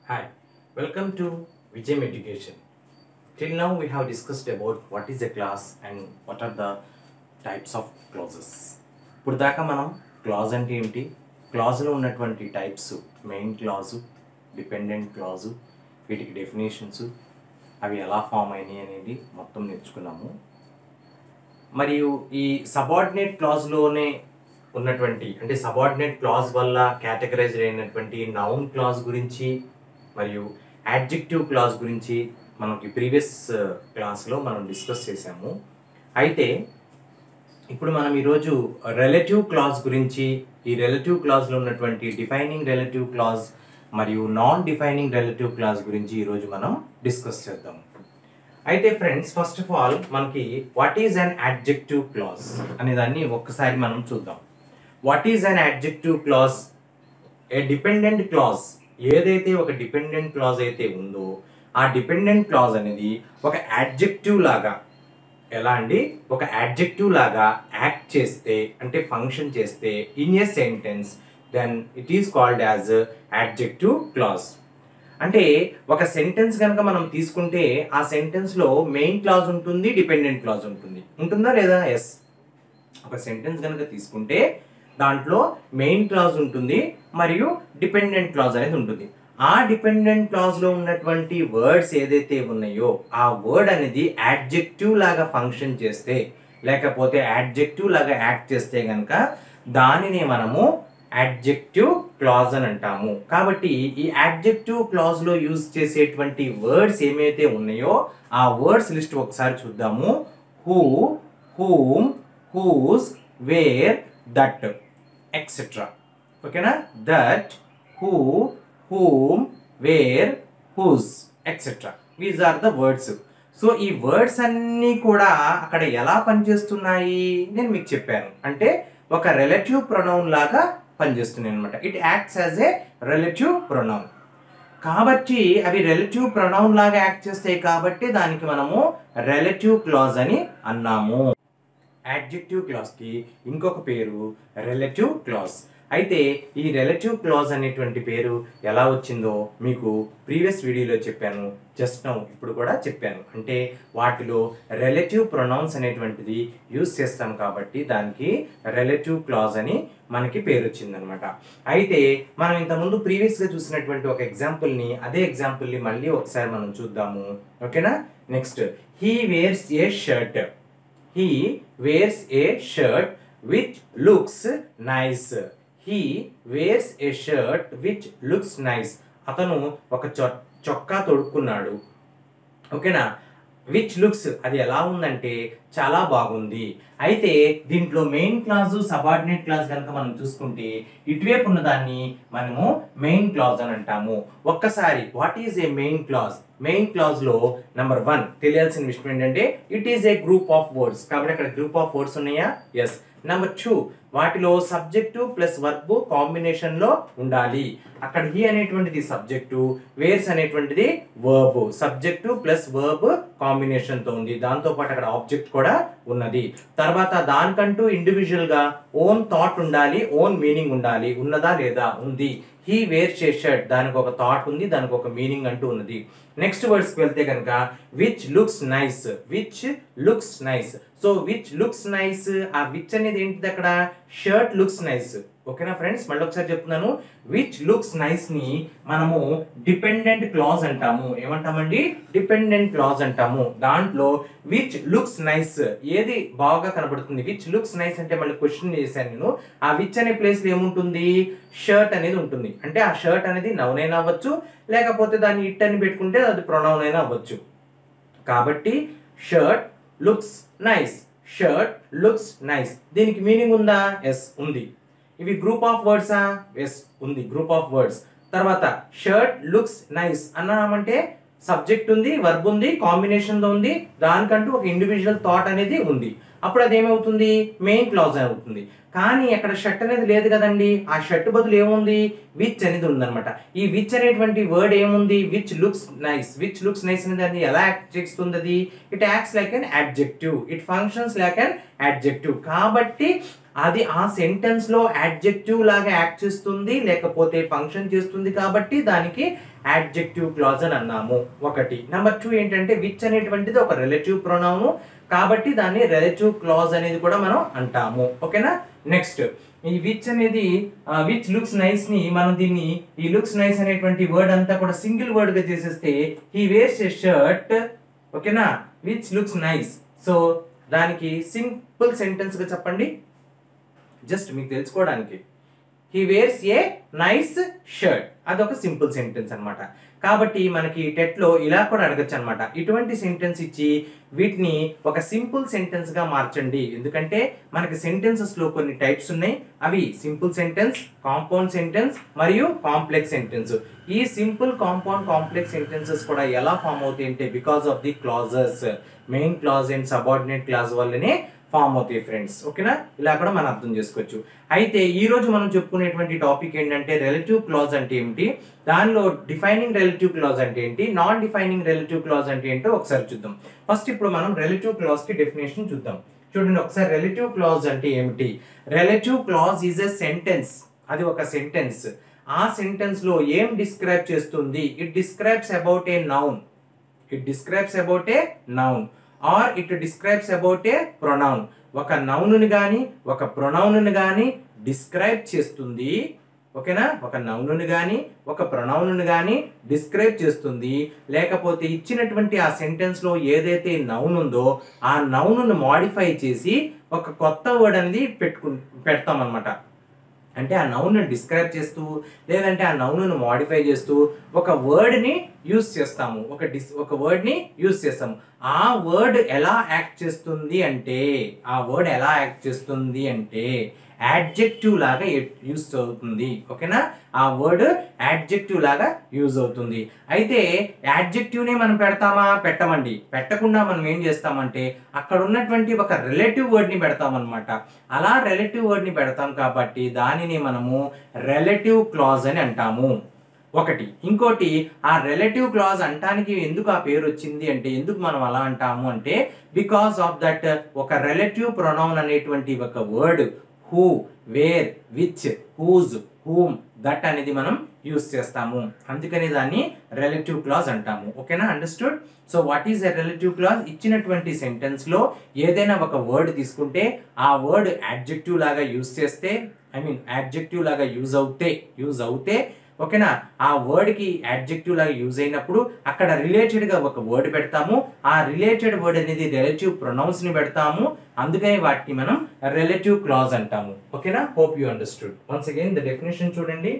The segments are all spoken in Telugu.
Hi, welcome to Vijay Education. Till now we have discussed about what is a clause and what are the types of clauses. ఇప్పుడు దాకా మనం క్లాజ్ అంటే ఏంటి, క్లాజ్లో ఉన్నటువంటి types, main clause, dependent clause, వీటికి డెఫినేషన్స్, అవి ఎలా ఫామ్ అయినాయి అనేది మొత్తం నేర్చుకున్నాము. మరియు ఈ సబార్డినేట్ క్లాజ్లోనే ఉన్నటువంటి అంటే సబార్డినేట్ క్లాజ్ వల్ల కేటగరైజ్ అయినటువంటి నౌన్ క్లాజ్ గురించి మరియు యాడ్జెక్టివ్ క్లాజ్ గురించి మనకి ప్రీవియస్ క్లాస్లో మనం డిస్కస్ చేసాము. అయితే ఇప్పుడు మనం ఈరోజు రిలేటివ్ క్లాజ్ గురించి, ఈ రిలేటివ్ క్లాజ్లో ఉన్నటువంటి డిఫైనింగ్ రిలేటివ్ క్లాజ్ మరియు నాన్ డిఫైనింగ్ రిలేటివ్ క్లాజ్ గురించి ఈరోజు మనం డిస్కస్ చేద్దాం. అయితే ఫ్రెండ్స్, ఫస్ట్ ఆఫ్ ఆల్ మనకి what is an adjective clause అనే దాన్ని ఒక్కసారి మనం చూద్దాం. What is an adjective clause? A dependent clause, ఏదైతే ఒక డిపెండెంట్ క్లాజ్ అయితే ఉందో ఆ డిపెండెంట్ క్లాజ్ అనేది ఒక యాడ్జెక్టివ్ లాగా, ఎలా అండి, ఒక యాడ్జెక్టివ్ లాగా యాక్ట్ చేస్తే అంటే ఫంక్షన్ చేస్తే in a sentence, then it is called as adjective clause. అంటే ఒక సెంటెన్స్ కనుక మనం తీసుకుంటే ఆ సెంటెన్స్లో మెయిన్ క్లాజ్ ఉంటుంది, డిపెండెంట్ క్లాజ్ ఉంటుంది. ఉంటుందా లేదా? ఎస్. ఒక సెంటెన్స్ కనుక తీసుకుంటే దాంట్లో మెయిన్ క్లాజ్ ఉంటుంది మరియు డిపెండెంట్ క్లాజ్ అనేది ఉంటుంది. ఆ డిపెండెంట్ క్లాజ్లో ఉన్నటువంటి వర్డ్స్ ఏదైతే ఉన్నాయో ఆ వర్డ్ అనేది యాడ్జెక్టివ్ లాగా ఫంక్షన్ చేస్తే, లేకపోతే యాడ్జెక్టివ్ లాగా యాక్ట్ చేస్తే కనుక దానిని మనము యాడ్జెక్టివ్ క్లాజ్ అని అంటాము. కాబట్టి ఈ యాడ్జెక్టివ్ క్లాజ్లో యూజ్ చేసేటువంటి వర్డ్స్ ఏమైతే ఉన్నాయో ఆ వర్డ్స్ లిస్ట్ ఒకసారి చూద్దాము. Who, whom, whose, where, that, etcetera. ఓకేనా? That, who, whom, where, whose, etc. These are the words. So ఈ వర్డ్స్ అన్నీ కూడా అక్కడ ఎలా పనిచేస్తున్నాయి నేను మీకు చెప్పాను. అంటే ఒక రిలేటివ్ ప్రొనౌన్ లాగా పనిచేస్తున్నాయి అనమాట. It acts as a relative pronoun. కాబట్టి అవి రిలేటివ్ ప్రొనౌన్ లాగా యాక్ట్ చేస్తాయి కాబట్టి దానికి మనము రిలేటివ్ క్లాజ్ అని అన్నాము. యాడ్జెక్టివ్ క్లాజ్కి ఇంకొక పేరు రిలేటివ్ క్లాజ్. అయితే ఈ రిలేటివ్ క్లాజ్ అనేటువంటి పేరు ఎలా వచ్చిందో మీకు ప్రీవియస్ వీడియోలో చెప్పాను, జస్ట్ నౌ ఇప్పుడు కూడా చెప్పాను. అంటే వాటిలో రిలేటివ్ ప్రొనౌన్స్ అనేటువంటిది యూజ్ చేస్తాం కాబట్టి దానికి రిలేటివ్ క్లాజ్ అని మనకి పేరు వచ్చిందనమాట. అయితే మనం ఇంతకుముందు ప్రీవియస్గా చూసినటువంటి ఒక ఎగ్జాంపుల్ని, అదే ఎగ్జాంపుల్ని మళ్ళీ ఒకసారి మనం చూద్దాము. ఓకేనా? Next, he wears a shirt. He wears a shirt which looks nice. He wears a shirt which looks nice. అతను ఒక చొక్కా తొడుక్కున్నాడు. ఓకేనా? విచ్ లుక్స్, అది ఎలా ఉందంటే చాలా బాగుంది. అయితే దీంట్లో మెయిన్ క్లాజు, సబార్డినేట్ క్లాజ్ కనుక మనం చూసుకుంటే ఇటువైపు ఉన్న దాన్ని మనము మెయిన్ క్లాజ్ అని అంటాము. ఒక్కసారి what is a main clause? Main clause లో నెంబర్ 1 తెలియాల్సిన విషయం ఏంటంటే it is A group of words. కాబట్టి అక్కడ గ్రూప్ ఆఫ్ వర్డ్స్ ఉన్నాయా? ఎస్. నెంబర్ 2, వాటిలో సబ్జెక్టు ప్లస్ వర్బ్ కాంబినేషన్ లో ఉండాలి. అక్కడ హీ అనేటువంటిది సబ్జెక్టు, వేర్స్ అనేటువంటిది verb. Subject plus verb combination తో ఉంది. దాంతో పాటు అక్కడ ఆబ్జెక్ట్ కూడా ఉన్నది. తర్వాత దానికంటూ ఇండివిజువల్ గా ఓన్ థాట్ ఉండాలి, ఓన్ మీనింగ్ ఉండాలి. ఉన్నదా లేదా? ఉంది. హీ వేర్స్ ఏ షర్ట్, దానికి ఒక థాట్ ఉంది, దానికి ఒక మీనింగ్ అంటూ ఉన్నది. నెక్స్ట్ వర్డ్స్ కి వెళ్తే కనుక which looks nice. Which looks nice. So which looks nice, ఆ విచ్ అనేది ఏంటిది అక్కడ? Shirt looks nice. ఓకేనా ఫ్రెండ్స్? మళ్ళీ ఒకసారి చెప్తున్నాను. విచ్ లుక్స్ నైస్ ని మనము డిపెండెంట్ క్లాజ్ అంటాము. ఏమంటామండి? డిపెండెంట్ క్లాజ్ అంటాము. దాంట్లో విచ్ లుక్స్ నైస్, ఏది బాగా కనబడుతుంది? విచ్ లుక్స్ నైస్ అంటే మళ్ళీ క్వశ్చన్ చేశాను నేను. ఆ విచ్ అనే ప్లేస్ లో ఏముంటుంది? షర్ట్ అనేది ఉంటుంది. అంటే ఆ షర్ట్ అనేది నౌన్ అయినా అవ్వచ్చు, లేకపోతే దాన్ని ఇట్ అని పెట్టుకుంటే అది ప్రొనౌన్ అయినా అవ్వచ్చు. కాబట్టి shirt looks nice. Shirt looks nice. దీనికి మీనింగ్ ఉందా? ఎస్, ఉంది. ఇవి గ్రూప్ ఆఫ్ వర్డ్సా? ఎస్, ఉంది, గ్రూప్ ఆఫ్ వర్డ్స్. తర్వాత షర్ట్ లుక్స్ నైస్ అన్నామంటే సబ్జెక్ట్ ఉంది, వర్బ్ ఉంది, కాంబినేషన్ తో ఉంది, దానికంటూ ఒక ఇండివిజువల్ థాట్ అనేది ఉంది. అప్పుడు అది ఏమవుతుంది? మెయిన్ క్లాజ్ అవుతుంది. కానీ అక్కడ షర్ట్ అనేది లేదు కదండి. ఆ షర్ట్ బదులు ఏముంది? విచ్ అనేది ఉందన్నమాట. ఈ విచ్ అనేటువంటి వర్డ్ ఏముంది? Which looks nice. Which looks nice అనేది అది ఎలా యాక్ట్ చేస్తుంది? అది it acts like an adjective. It functions like an adjective. కాబట్టి అది ఆ సెంటెన్స్ లో యాడ్జెక్టివ్ లాగా యాక్ట్ చేస్తుంది లేకపోతే ఫంక్షన్ చేస్తుంది కాబట్టి దానికి యాడ్జెక్టివ్ క్లాజ్ అని అన్నాము. ఒకటి. నెంబర్ 2 ఏంటంటే విచ్ అనేటువంటిది ఒక రిలేటివ్ ప్రొనౌన్ కాబట్టి దాన్ని రిలేటివ్ క్లాజ్ అనేది కూడా మనం అంటాము. ఓకేనా. నెక్స్ట్ ఈ విచ్ అనేది విచ్ లుక్స్ నైస్ ని మనం దీన్ని ఈ లుక్స్ నైస్ అనేటువంటి వర్డ్ అంతా కూడా సింగిల్ వర్డ్ గా చేసేస్తే హీ వేర్స్ ఎ షర్ట్. ఓకేనా. Which looks nice. సో దానికి సింపుల్ సెంటెన్స్ గా చెప్పండి, జస్ట్ మీకు తెలుసుకోవడానికి. He wears a nice shirt, అదొక సింపుల్ సెంటెన్స్ అన్నమాట. కాబట్టి మనకి టెట్ లో ఇలా కూడా అడగచ్చు అనమాట. ఇటువంటి సెంటెన్స్ ఇచ్చి వీటిని ఒక సింపుల్ సెంటెన్స్ గా మార్చండి. ఎందుకంటే మనకి సెంటెన్సెస్ లో కొన్ని టైప్స్ ఉన్నాయి. అవి సింపుల్ సెంటెన్స్, కాంపౌండ్ సెంటెన్స్ మరియు కాంప్లెక్స్ సెంటెన్స్. ఈ సింపుల్, కాంపౌండ్, కాంప్లెక్స్ సెంటెన్సెస్ కూడా ఎలా ఫామ్ అవుతాయి అంటే because of the clauses, main clause and subordinate clause వల్లనే ఫామ్ అవుతాయి ఫ్రెండ్స్. ఓకేనా. ఇలా కూడా మనం అర్థం చేసుకోవచ్చు. అయితే ఈ రోజు మనం చెప్పుకునేటువంటి టాపిక్ ఏంటంటే రిలేటివ్ క్లాజ్ అంటే ఏమిటి, దానిలో డిఫైనింగ్ రిలేటివ్ క్లాజ్ అంటే ఏంటి, నాన్ డిఫైనింగ్ రిలేటివ్ క్లాజ్ అంటే ఏంటో ఒకసారి చూద్దాం. ఫస్ట్ ఇప్పుడు మనం రిలేటివ్ క్లాజ్ కి డెఫినేషన్ చూద్దాం. చూడండి ఒకసారి రిలేటివ్ క్లాజ్ అంటే ఏమిటి. Relative clause is a sentence, అది ఒక సెంటెన్స్. ఆ సెంటెన్స్ లో ఏం డిస్క్రైబ్ చేస్తుంది, it describes about a noun, it describes about a noun are it describes about a pronoun. ఒక నౌన్ గాని ఒక ప్రొనౌన్ గాని డిస్క్రైబ్ చేస్తుంది. ఓకేనా. ఒక నౌన్ గాని ఒక ప్రొనౌన్ గాని డిస్క్రైబ్ చేస్తుంది. లేకపోతే ఇచ్చినటువంటి ఆ సెంటెన్స్ లో ఏదైతే నౌన్ ఉందో ఆ నౌన్ మాడిఫై చేసి ఒక కొత్త వర్డ్ అనేది పెడతాం అన్నమాట. అంటే ఆ నౌన్ డిస్క్రైబ్ చేస్తూ లేదంటే ఆ నౌన్ మాడిఫై చేస్తూ ఒక వర్డ్ని యూజ్ చేస్తాము, ఒక వర్డ్ని యూజ్ చేస్తాము. ఆ వర్డ్ ఎలా యాక్ట్ చేస్తుంది అంటే యాడ్జెక్టివ్ లాగా యూజ్ అవుతుంది. ఓకేనా. ఆ వర్డ్ యాడ్జెక్టివ్ లాగా యూజ్ అవుతుంది. అయితే యాడ్జెక్టివ్ ని మనం పెడతామా, పెట్టమండి. పెట్టకుండా మనం ఏం చేస్తామంటే అక్కడ ఉన్నటువంటి ఒక రిలేటివ్ వర్డ్ ని పెడతామన్నమాట. అలా రిలేటివ్ వర్డ్ ని పెడతాం కాబట్టి దానిని మనము రిలేటివ్ క్లాజ్ అని అంటాము. ఒకటి. ఇంకోటి, ఆ రిలేటివ్ క్లాజ్ అంటానికి ఎందుకు ఆ పేరు వచ్చింది అంటే, ఎందుకు మనం అలా అంటాము అంటే బికాస్ ఆఫ్ దట్ ఒక రిలేటివ్ ప్రొనౌన్ అనేటువంటి ఒక word who, where, which, whose, whom, that అనేది మనం యూజ్ చేస్తాము. అందుకని దాన్ని రిలేటివ్ క్లాజ్ అంటాము. ఓకేనా. Understood. So what is a relative clause? ఇచ్చినటువంటి సెంటెన్స్ లో ఏదైనా ఒక వర్డ్ తీసుకుంటే ఆ వర్డ్ యాడ్జెక్టివ్ లాగా యూజ్ చేస్తే, యాడ్జెక్టివ్ లాగా యూజ్ అవుతే ఓకేనా, ఆ వర్డ్ కి యాడ్జెక్టివ్ లాగా యూజ్ అయినప్పుడు అక్కడ రిలేటెడ్ గా ఒక వర్డ్ పెడతాము. ఆ రిలేటెడ్ వర్డ్ అనేది రిలేటివ్ ప్రొనౌన్స్ ని పెడతాము. అందుకని వాటిని మనం రిలేటివ్ క్లాజ్ అంటాము. ఓకేనా. Hope you understood. Once again the definition చూడండి.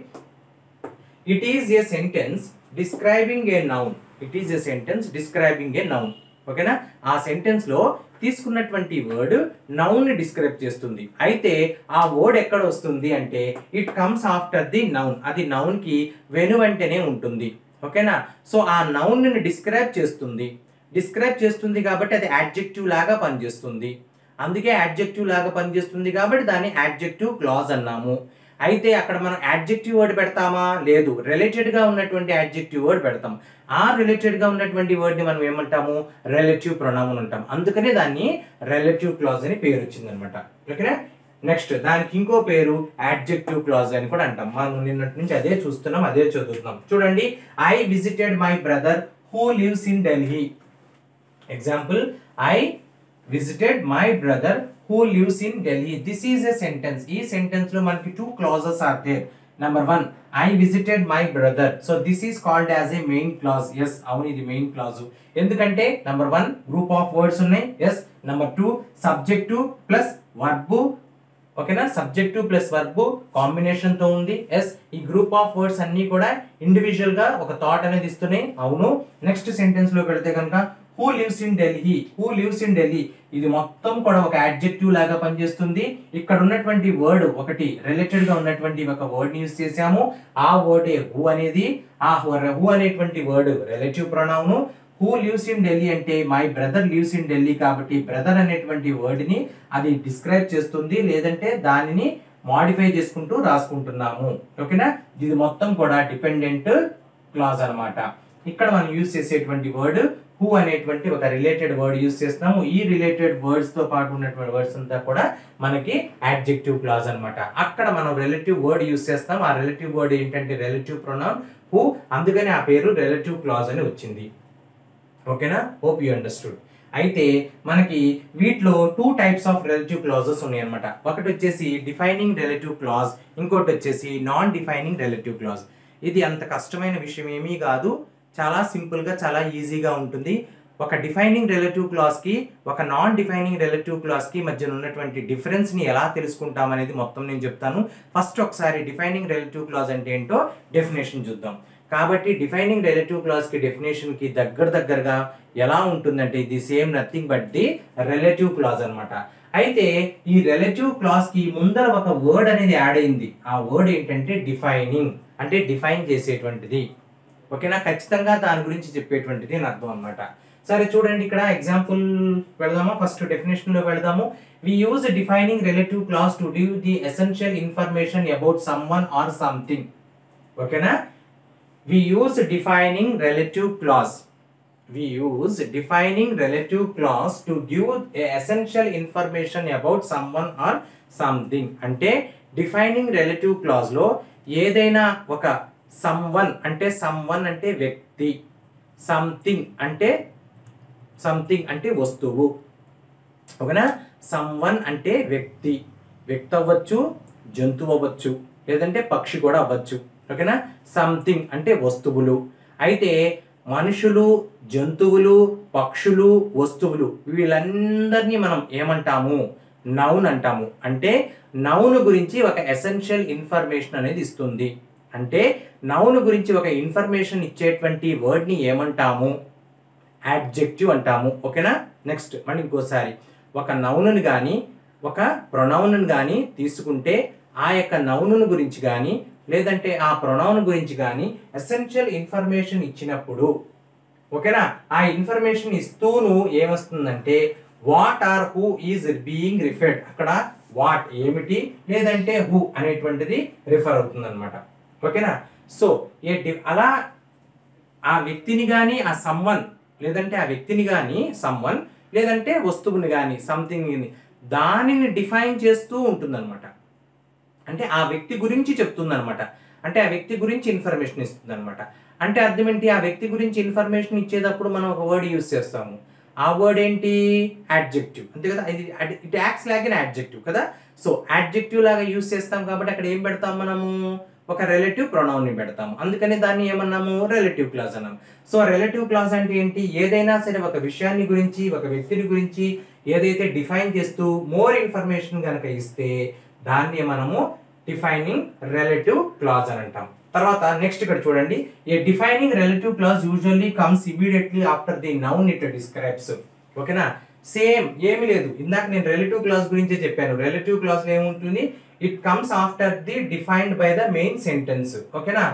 It is a sentence describing a noun. It is a sentence describing a noun. ఓకేనా. ఆ సెంటెన్స్ లో తీసుకున్నటువంటి వర్డ్ నౌన్ ని డిస్క్రైబ్ చేస్తుంది. అయితే ఆ వర్డ్ ఎక్కడ వస్తుంది అంటే it comes after the noun. అది నౌన్ కి వెనువెంటనే ఉంటుంది. ఓకేనా. సో ఆ నౌన్ ని డిస్క్రైబ్ చేస్తుంది కాబట్టి అది యాడ్జెక్టివ్ లాగా పనిచేస్తుంది. అందుకే యాడ్జెక్టివ్ లాగా పనిచేస్తుంది కాబట్టి దాన్ని యాడ్జెక్టివ్ క్లాజ్ అన్నాము. అయితే అక్కడ మనం యాడ్జెక్టివ్ వర్డ్ పెడతామా, లేదు, రిలేటెడ్ గా ఉన్నటువంటి యాడ్జెక్టివ్ వర్డ్ పెడతాం. ఆ రిలేటెడ్ గా ఉన్నటువంటి వర్డ్ ని మనం ఏమంటాము, రిలేటివ్ ప్రొనౌన్ అంటాం. అందుకనే దాన్ని రిలేటివ్ క్లాజ్ అని పేరు వచ్చింది అనమాట. ఓకేనా. నెక్స్ట్ దానికి ఇంకో పేరు యాడ్జెక్టివ్ క్లాజ్ అని కూడా అంటాం. మనం నిన్నటి నుంచి అదే చూస్తున్నాం, అదే చదువుతున్నాం. చూడండి, I visited my brother who lives in Delhi. Example, I visited my brother who lives in Delhi. This is a sentence. ఈ సెంటెన్స్ లో మనకి two clauses are there. Number 1, I visited my brother. So this is called as a main clause. Yes, అవును, ఇది మెయిన్ క్లాజ్. ఎందుకంటే number 1 గ్రూప్ ఆఫ్ వర్డ్స్ ఉన్నాయి. yes. Number 2 subjective plus verb. ఓకేనా. సబ్జెక్టివ్ ప్లస్ వర్బ్ కాంబినేషన్ తో ఉంది. ఎస్, ఈ గ్రూప్ ఆఫ్ వర్డ్స్ అన్ని కూడా ఇండివిజువల్ గా ఒక థాట్ అనేది ఇస్తున్నాయి. అవును. నెక్స్ట్ సెంటెన్స్ లో పెడితే కనుక who lives in Delhi. Who lives in Delhi ఇది మొత్తం కూడా ఒక యాడ్జెక్టివ్ లాగా పనిచేస్తుంది. ఇక్కడ ఉన్నటువంటి వర్డ్ ఒకటి రిలేటెడ్ గా ఉన్నటువంటి ఒక వర్డ్ ని యూజ్ చేసాము. ఆ వర్డ్ హూ అనేది, ఆ హూ అనేటువంటి word relative pronoun. Who lives in Delhi అంటే my brother lives in Delhi కాబట్టి బ్రదర్ అనేటువంటి వర్డ్ ని అది డిస్క్రైబ్ చేస్తుంది, లేదంటే దానిని మాడిఫై చేసుకుంటూ రాసుకుంటున్నాము. ఓకేనా. ఇది మొత్తం కూడా డిపెండెంట్ క్లాజ్ అన్నమాట. ఇక్కడ మనం యూజ్ చేసేటువంటి వర్డ్ హూ అనేటువంటి ఒక రిలేటెడ్ వర్డ్ యూజ్ చేస్తాము. ఈ రిలేటెడ్ వర్డ్స్ తో పాటు ఉన్నటువంటి వర్డ్స్ అంతా కూడా మనకి యాడ్జెక్టివ్ క్లాజ్ అన్నమాట. అక్కడ మనం రిలేటివ్ వర్డ్ యూజ్ చేస్తాం. ఆ రిలేటివ్ వర్డ్ ఏంటంటే రిలేటివ్ ప్రొనౌన్ హూ, అందుకని ఆ పేరు రిలేటివ్ క్లాజ్ అని వచ్చింది. ఓకేనా, హోప్ యూ అండర్స్టూడ్. అయితే మనకి వీటిలో 2 టైప్స్ ఆఫ్ రిలేటివ్ క్లాజెస్ ఉన్నాయి అనమాట. ఒకటి వచ్చేసి డిఫైనింగ్ రిలేటివ్ క్లాజ్, ఇంకోటి వచ్చేసి నాన్ డిఫైనింగ్ రిలేటివ్ క్లాజ్. ఇది అంత కష్టమైన విషయం ఏమీ కాదు, చాలా సింపుల్ గా చాలా ఈజీగా ఉంటుంది. ఒక డిఫైనింగ్ రిలేటివ్ క్లాజ్ కి ఒక నాన్ డిఫైనింగ్ రిలేటివ్ క్లాజ్ కి మధ్య ఉన్నటువంటి డిఫరెన్స్ ని ఎలా తెలుసుకుంటాం అనేది మొత్తం నేను చెప్తాను. ఫస్ట్ ఒకసారి డిఫైనింగ్ రిలేటివ్ క్లాజ్ అంటే ఏంటో డెఫినేషన్ చూద్దాం. కాబట్టి డిఫైనింగ్ రిలేటివ్ క్లాజ్ కి డెఫినేషన్ కి దగ్గరగా ఎలా ఉంటుందంటే ఇది same nothing but the relative clause అన్నమాట. అయితే ఈ రిలేటివ్ క్లాజ్ కి ముందర ఒక వర్డ్ అనేది యాడ్ అయింది. ఆ వర్డ్ ఏంటంటే డిఫైనింగ్, అంటే డిఫైన్ చేసేటువంటిది. ఓకేనా, ఖచ్చితంగా దాని గురించి చెప్పేటువంటిది అని అర్థం అన్నమాట. సరే చూడండి, ఇక్కడ ఎగ్జాంపుల్ వెళ్దామా, ఫస్ట్ డెఫినేషన్ లో వెళ్దాము. We use defining relative clause to give the essential information about someone or something. ఓకేనా, we use defining relative clause. We use defining relative clause to give a essential information about someone or something. అంటే డిఫైనింగ్ రిలేటివ్ క్లాజ్ లో ఏదైనా ఒక someone అంటే వ్యక్తి, సంథింగ్ అంటే వస్తువు. ఓకేనా, someone అంటే వ్యక్తి అవ్వచ్చు, జంతువు అవ్వచ్చు, లేదంటే పక్షి కూడా అవ్వచ్చు. ఓకేనా, సంథింగ్ అంటే వస్తువులు. అయితే మనుషులు, జంతువులు, పక్షులు, వస్తువులు వీళ్ళందరినీ మనం ఏమంటాము, నౌన్ అంటాము. అంటే నౌన్ గురించి ఒక ఎసెన్షియల్ ఇన్ఫర్మేషన్ అనేది ఇస్తుంది. అంటే నౌన్ గురించి ఒక ఇన్ఫర్మేషన్ ఇచ్చేటువంటి వర్డ్ ని ఏమంటాము, యాడ్జెక్టివ్ అంటాము. ఓకేనా, నెక్స్ట్ మళ్ళీ ఇంకోసారి, ఒక నౌన్ కానీ ఒక ప్రొనౌన్ కానీ తీసుకుంటే ఆ యొక్క నౌన్ గురించి కానీ లేదంటే ఆ ప్రొనౌన్ గురించి కానీ ఎసెన్షియల్ ఇన్ఫర్మేషన్ ఇచ్చినప్పుడు, ఓకేనా, ఆ ఇన్ఫర్మేషన్ ఇస్తూను ఏమొస్తుందంటే what are who is being referred. అక్కడ వాట్ ఏమిటి, లేదంటే హూ అనేటువంటిది రిఫర్ అవుతుంది అనమాట. ఓకేనా, సో అలా ఆ వ్యక్తిని కానీ ఆ సమ్వన్, లేదంటే ఆ వ్యక్తిని కానీ సమ్వన్, లేదంటే వస్తువుని కానీ సంథింగ్, దానిని డిఫైన్ చేస్తూ ఉంటుంది అనమాట. అంటే ఆ వ్యక్తి గురించి చెప్తుంది అనమాట. అంటే ఆ వ్యక్తి గురించి ఇన్ఫర్మేషన్ ఇస్తుంది అనమాట. అంటే అర్థం ఏంటి, ఆ వ్యక్తి గురించి ఇన్ఫర్మేషన్ ఇచ్చేటప్పుడు మనం ఒక వర్డ్ యూజ్ చేస్తాము. ఆ వర్డ్ ఏంటి, యాడ్జెక్టివ్, అంతే కదా. It acts like an adjective కదా. సో యాడ్జెక్టివ్ లాగా యూజ్ చేస్తాం కాబట్టి అక్కడ ఏం పెడతాం మనము, ఒక రిలేటివ్ ప్రొనౌన్ ని పెడతాము. అందుకని దాన్ని ఏమన్నాము, రిలేటివ్ క్లాజ్ అన్నాము. సో రిలేటివ్ క్లాజ్ అంటే ఏంటి, ఏదైనా సరే ఒక విషయాన్ని గురించి ఒక వ్యక్తిని గురించి ఏదైతే డిఫైన్ చేస్తూ మోర్ ఇన్ఫర్మేషన్ కనుక ఇస్తే దాన్ని మనము డిఫైనింగ్ రిలేటివ్ క్లాజ్ అని అంటాం. తర్వాత నెక్స్ట్ ఇక్కడ చూడండి, a defining relative clause usually comes immediately after the noun it describes. ఓకేనా, సేమ్ ఏమీ లేదు, ఇందాక నేను రిలేటివ్ క్లాజ్ గురించే చెప్పాను. రిలేటివ్ క్లాజ్ లో ఏముంటుంది, it comes after the defined by the main sentence. ఓకేనా,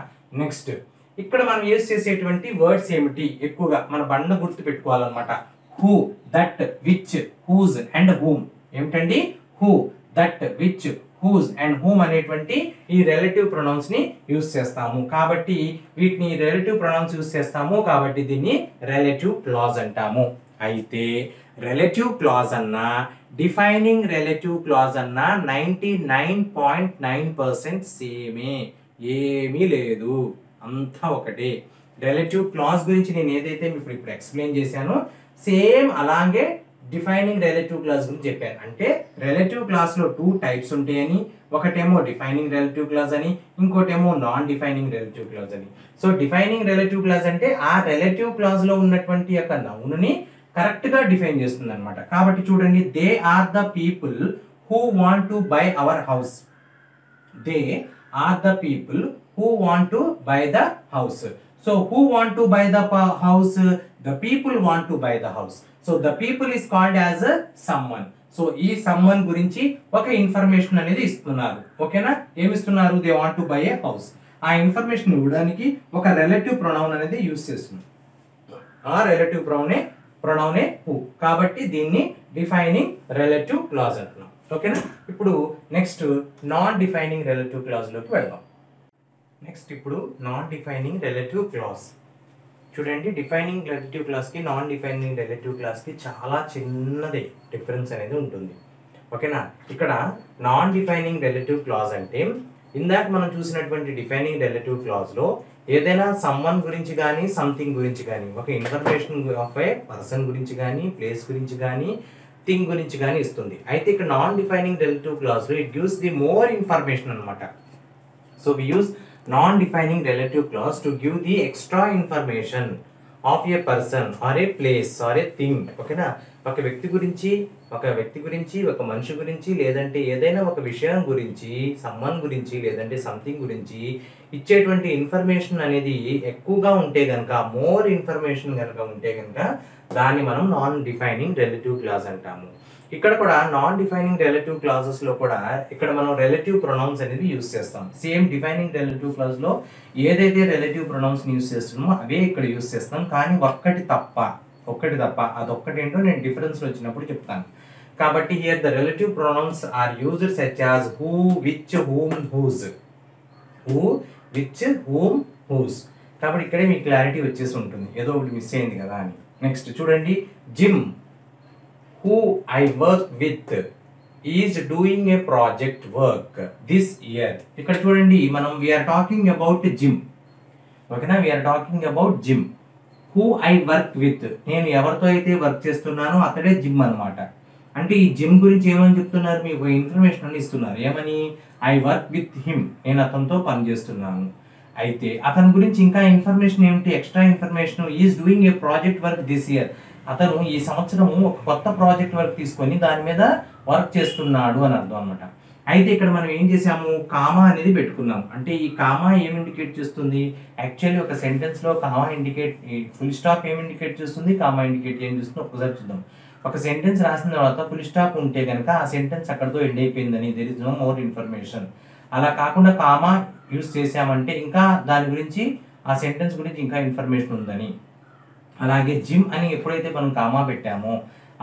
నెక్స్ట్ ఇక్కడ మనం యూజ్ చేసేటువంటి వర్డ్స్ ఏమిటి, ఎక్కువగా మన బండ గుర్తు పెట్టుకోవాలన్నమాట. Who, that, which, whose and whom. ఏమిటండి, who, that, which, whose and whom అనేటువంటి ఈ రిలేటివ్ ప్రొనౌన్స్ ని యూజ్ చేస్తాము. కాబట్టి వీటిని రిలేటివ్ ప్రొనౌన్స్ యూజ్ చేస్తాము కాబట్టి దీన్ని రిలేటివ్ క్లాజ్ అంటాము. అయితే రిలేటివ్ క్లాజ్ అన్నా డిఫైనింగ్ రిలేటివ్ క్లాజ్ అన్నా 99.9% సేమే, ఏమీ లేదు, అంతా ఒకటే. రిలేటివ్ క్లాజ్ గురించి నేను ఏదైతే మీకు ఇప్పుడు ఎక్స్ప్లెయిన్ చేశానో సేమ్ అలాగే డిఫైనింగ్ రిలేటివ్ క్లాజ్ గురించి చెప్పాను. అంటే రిలేటివ్ క్లాజ్ లో 2 టైప్స్ ఉంటాయని, ఒకటేమో డిఫైనింగ్ రిలేటివ్ క్లాజ్ అని, ఇంకోటేమో నాన్ డిఫైనింగ్ రిలేటివ్ క్లాజ్ అని. సో డిఫైనింగ్ రిలేటివ్ క్లాజ్ అంటే ఆ రిలేటివ్ క్లాజ్ లో ఉన్నటువంటి యొక్క నౌన్ ని కరెక్ట్ గా డిఫైన్ చేస్తుంది అనమాట. కాబట్టి చూడండి, they are the people who want to buy our house. They are the people who want to buy the house. So who want to buy the house, the people want to buy the house. So the people is called as someone. So ఈ సమ్వన్ గురించి ఒక ఇన్ఫర్మేషన్ అనేది ఇస్తున్నారు. ఓకేనా, ఏమిస్తున్నారు, they want to buy a house. ఆ ఇన్ఫర్మేషన్ ఇవ్వడానికి ఒక రిలేటివ్ ప్రొనౌన్ అనేది యూజ్ చేస్తుంది. ఆ రిలేటివ్ ప్రొనౌనే హూ. కాబట్టి దీన్ని డిఫైనింగ్ రిలేటివ్ క్లాజ్ అంటున్నాం. ఓకేనా, ఇప్పుడు next non defining relative clause లోకి వెళ్దాం. నెక్స్ట్ ఇప్పుడు నాన్ డిఫైనింగ్ రిలేటివ్ క్లాజ్. చూడండి, డిఫైనింగ్ రిలేటివ్ క్లాస్కి నాన్ డిఫైనింగ్ రిలేటివ్ క్లాస్కి చాలా చిన్నది డిఫరెన్స్ అనేది ఉంటుంది. ఓకేనా? ఇక్కడ నాన్ డిఫైనింగ్ రిలేటివ్ క్లాజ్ అంటే ఇందాక మనం చూసినటువంటి డిఫైనింగ్ రిలేటివ్ క్లాజ్లో ఏదైనా సమ్వన్ గురించి కానీ సంథింగ్ గురించి కానీ ఒక ఇన్ఫర్మేషన్ ఆఫ్ ఏ పర్సన్ గురించి కానీ ప్లేస్ గురించి కానీ థింగ్ గురించి కానీ ఇస్తుంది. అయితే ఇక్కడ నాన్ డిఫైనింగ్ రిలేటివ్ క్లాజ్లో it gives the more information అనమాట. So we use non defining relative clause to give the extra information of a person or a place or a thing. ఓకేనా? ఒక వ్యక్తి గురించి ఒక మనిషి గురించి లేదంటే ఏదైనా ఒక విషయం గురించి సమ్మన్ గురించి లేదంటే సంథింగ్ గురించి ఇచ్చేటువంటి ఇన్ఫర్మేషన్ అనేది ఎక్కువగా ఉంటే కనుక మోర్ ఇన్ఫర్మేషన్ కనుక ఉంటే కనుక దాన్ని మనం నాన్ డిఫైనింగ్ రిలేటివ్ క్లాజ్ అంటాము. ఇక్కడ కూడా నాన్ డిఫైనింగ్ రిలేటివ్ క్లాజెస్లో కూడా ఇక్కడ మనం రిలేటివ్ ప్రొనౌన్స్ అనేది యూజ్ చేస్తాం. సేమ్ డిఫైనింగ్ రిలేటివ్ క్లాజ్లో ఏదైతే రిలేటివ్ ప్రొనౌన్స్ని యూజ్ చేస్తున్నామో అవే ఇక్కడ యూజ్ చేస్తాం. కానీ ఒక్కటి తప్ప అదొక్కటేంటో నేను డిఫరెన్స్లో వచ్చినప్పుడు చెప్తాను. కాబట్టి here the relative pronouns are used such as who, which, whom, whose. Who, which, whom, whose. కాబట్టి ఇక్కడే మీకు క్లారిటీ వచ్చేసి ఉంటుంది, ఏదో ఒకటి మిస్ అయింది కదా అని. నెక్స్ట్ చూడండి, gym who I work with is doing a project work this year. ఇక్కడ చూడండి, మనం we are talking about gym. ఓకేనా? we are talking about gym. who I work with, నేను ఎవరితో అయితే వర్క్ చేస్తున్నానో అతడే జిమ్ అనమాట. అంటే ఈ జిమ్ గురించి ఏమని చెప్తున్నారు, మీకు ఇన్ఫర్మేషన్ అని ఇస్తున్నారు. ఏమని? ఐ వర్క్ విత్ హిమ్, నేను అతనితో పని చేస్తున్నాను. అయితే అతని గురించి ఇంకా ఇన్ఫర్మేషన్ ఏమిటి, extra information, is doing a project work this year. అతను ఈ సంవత్సరము ఒక కొత్త ప్రాజెక్ట్ వర్క్ తీసుకొని దాని మీద వర్క్ చేస్తున్నాడు అని అర్థం అనమాట. అయితే ఇక్కడ మనం ఏం చేసాము, కామా అనేది పెట్టుకున్నాము. అంటే ఈ కామా ఏం ఇండికేట్ చేస్తుంది, యాక్చువల్లీ ఒక సెంటెన్స్లో కామా ఇండికేట్, ఫుల్ స్టాప్ ఏం ఇండికేట్ చేస్తుంది, కామా ఇండికేట్ ఏం చేస్తుంది ఒకసారి చూద్దాం. ఒక సెంటెన్స్ రాసిన తర్వాత ఫుల్ స్టాప్ ఉంటే కనుక ఆ సెంటెన్స్ అక్కడితో ఎండ్ అయిపోయిందని, there is no more information. అలా కాకుండా కామా యూజ్ చేసామంటే ఇంకా దాని గురించి, ఆ సెంటెన్స్ గురించి ఇంకా ఇన్ఫర్మేషన్ ఉందని. అలాగే జిమ్ అని ఎప్పుడైతే మనం కామా పెట్టామో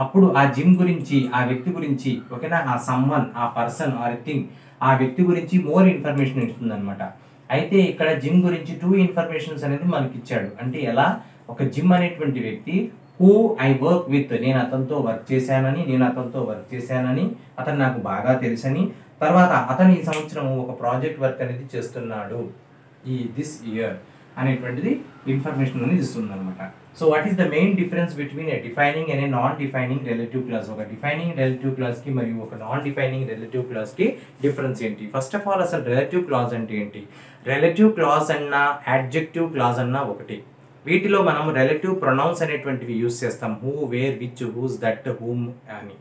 అప్పుడు ఆ జిమ్ గురించి, ఆ వ్యక్తి గురించి, ఓకేనా, ఆ సమ్మన్, ఆ పర్సన్ ఆర్ థింగ్, ఆ వ్యక్తి గురించి మోర్ ఇన్ఫర్మేషన్ ఇస్తుంది అనమాట. అయితే ఇక్కడ జిమ్ గురించి 2 ఇన్ఫర్మేషన్స్ అనేది మనకి ఇచ్చాడు. అంటే ఎలా, ఒక జిమ్ అనేటువంటి వ్యక్తి హూ ఐ వర్క్ విత్, నేను అతనితో వర్క్ చేశానని, అతను నాకు బాగా తెలుసని, తర్వాత అతను ఈ సంవత్సరం ఒక ప్రాజెక్ట్ వర్క్ అనేది చేస్తున్నాడు ఈ దిస్ ఇయర్ అనేటువంటిది ఇన్ఫర్మేషన్ అనేది ఇస్తుంది అనమాట. So what is the main difference between a defining and a non defining relative clause? ఒక డిఫైనింగ్ రిలేటివ్ క్లాస్కి మరియు ఒక నాన్ డిఫైనింగ్ రిలేటివ్ క్లాస్కి డిఫరెన్స్ ఏంటి? ఫస్ట్ ఆఫ్ ఆల్ అసలు రిలేటివ్ క్లాస్ అంటే ఏంటి? రిలేటివ్ క్లాస్ అన్నా యాడ్జెక్టివ్ క్లాస్ అన్నా ఒకటి. వీటిలో మనం రిలేటివ్ ప్రొనౌన్స్ అనేటువంటివి యూజ్ చేస్తాం. Who, where, which, whose, that, whom అని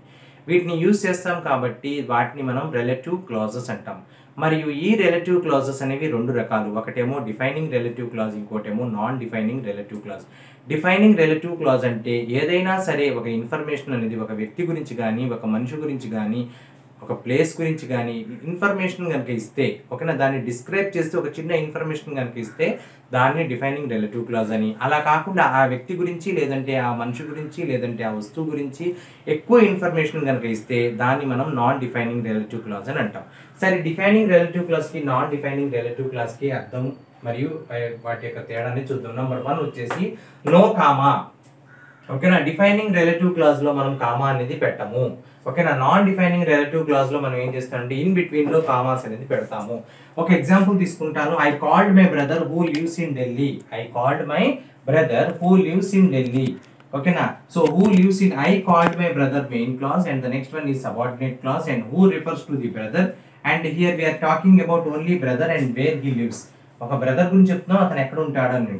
వీటిని యూజ్ చేస్తాం. కాబట్టి వాటిని మనం రిలేటివ్ క్లాజెస్ అంటాం. మరియు ఈ రిలేటివ్ క్లాజెస్ అనేవి 2 రకాలు. ఒకటేమో డిఫైనింగ్ రిలేటివ్ క్లాజ్, ఇంకోటేమో non defining relative clause. Defining relative clause అంటే ఏదైనా సరే ఒక ఇన్ఫర్మేషన్ అనేది ఒక వ్యక్తి గురించి కానీ, ఒక మనిషి గురించి కానీ, ఒక ప్లేస్ గురించి కానీ ఇన్ఫర్మేషన్ కనుక ఇస్తే, ఓకేనా, దాన్ని డిస్క్రైబ్ చేస్తే ఒక చిన్న ఇన్ఫర్మేషన్ కనుక ఇస్తే దాన్ని డిఫైనింగ్ రిలేటివ్ క్లాజ్ అని. అలా కాకుండా ఆ వ్యక్తి గురించి లేదంటే ఆ మనిషి గురించి లేదంటే ఆ వస్తువు గురించి ఎక్కువ ఇన్ఫర్మేషన్ కనుక ఇస్తే దాన్ని మనం నాన్ డిఫైనింగ్ రిలేటివ్ క్లాజ్ అని అంటాం. సరే, డిఫైనింగ్ రిలేటివ్ క్లాస్కి నాన్ డిఫైనింగ్ రిలేటివ్ క్లాస్కి అర్థం మరియు వాటి యొక్క తేడాన్ని చూద్దాం. నెంబర్ 1 వచ్చేసి నో కామా. ఓకేనా? డిఫైనింగ్ రిలేటివ్ క్లాజ్లో మనం కామా అనేది పెట్టము. ఓకేనా? నాన్ డిఫైనింగ్ రిలేటివ్ క్లాజ్లో మనం ఏం చేస్తామంటే ఇన్ బిట్వీన్లో కామాస్ అనేది పెడతాము. ఒక ఎగ్జాంపుల్ తీసుకుంటాను. I called my brother who lives in Delhi. ఓకేనా? So who lives in, I called my brother main clause and the next one is subordinate clause and who refers to the brother and here we are talking about only brother and where he lives. ఒక బ్రదర్ గురించి చెప్తున్నాం, అతను ఎక్కడ ఉంటాడు అని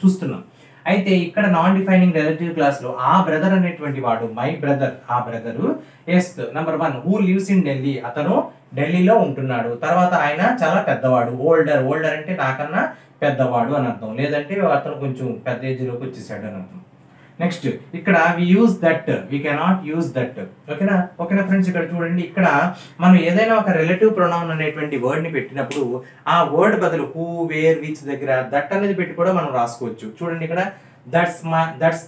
చూస్తున్నాం. అయితే ఇక్కడ నాన్ డిఫైనింగ్ రిలేటివ్ క్లాస్లో ఆ బ్రదర్ అనేటువంటి వాడు మై బ్రదర్, ఆ brother is number 1 who lives in Delhi, అతను ఢిల్లీలో ఉంటున్నాడు. తర్వాత ఆయన చాలా పెద్దవాడు, ఓల్డర్ అంటే నాకన్నా పెద్దవాడు అని అర్థం, లేదంటే అతను కొంచెం పెద్ద ఏజ్లోకి వచ్చేసాడు అని అర్థం. నెక్స్ట్ ఇక్కడ we use that, we cannot use that. ఓకేనా ఫ్రెండ్స్? ఇక్కడ చూడండి, ఇక్కడ మనం ఏదైనా ఒక రిలేటివ్ ప్రొనౌన్ అనేటువంటి వర్డ్ని పెట్టినప్పుడు ఆ వర్డ్ బదులు హూ, వేర్, విచ్ దగ్గర దట్ అనేది పెట్టి కూడా మనం రాసుకోవచ్చు. చూడండి, ఇక్కడ that's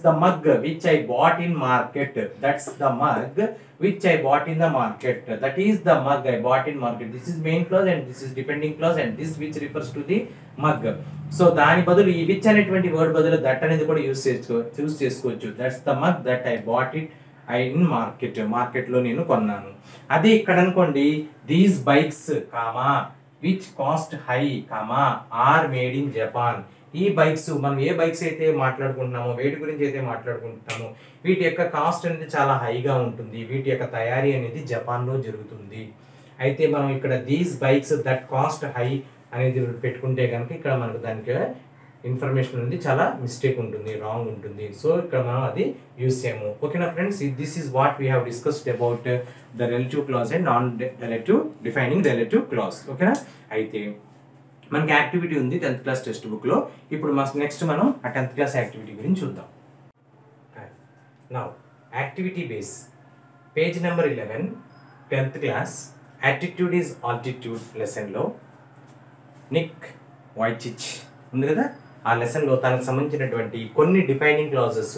the mug which I bought in market. That's the mug which I bought in the market. That is the mug I bought in market. This is main clause and this is depending clause and this which refers to the mug. So దాని బదులు ఈ విచ్ అనేటువంటి వర్డ్ బదులు దట్ అనేది కూడా యూస్ చేసుకోవచ్చు. That's the mug that I bought it in మార్కెట్లో నేను కొన్నాను. అదే ఇక్కడ అనుకోండి, these bikes comma which cost high comma R made in Japan. ఈ బైక్స్ మనం ఏ బైక్స్ అయితే మాట్లాడుకుంటున్నామో, వేటి గురించి అయితే మాట్లాడుకుంటున్నామో, వీటి యొక్క కాస్ట్ అనేది చాలా హైగా ఉంటుంది, వీటి యొక్క తయారీ అనేది జపాన్లో జరుగుతుంది. అయితే మనం ఇక్కడ these bikes that cost high అనేది పెట్టుకుంటే కనుక ఇక్కడ మనకు దానికి ఇన్ఫర్మేషన్ ఉంది చాలా మిస్టేక్ ఉంటుంది, రాంగ్ ఉంటుంది. సో ఇక్కడ మనం అది యూస్ చేయము. ఓకేనా friends, this is what we have discussed about the relative clause and non relative defining relative clause. ఓకేనా, అయితే మనకి యాక్టివిటీ ఉంది 10th క్లాస్ టెక్స్ట్ బుక్లో. ఇప్పుడు నెక్స్ట్ మనం ఆ 10th క్లాస్ యాక్టివిటీ గురించి చూద్దాం. Now activity base page number 11 10th class attitude is altitude లెసన్లో నిక్ వైచిచ్ ఉంది కదా, ఆ లెసన్లో తనకు సంబంధించినటువంటి కొన్ని defining clauses,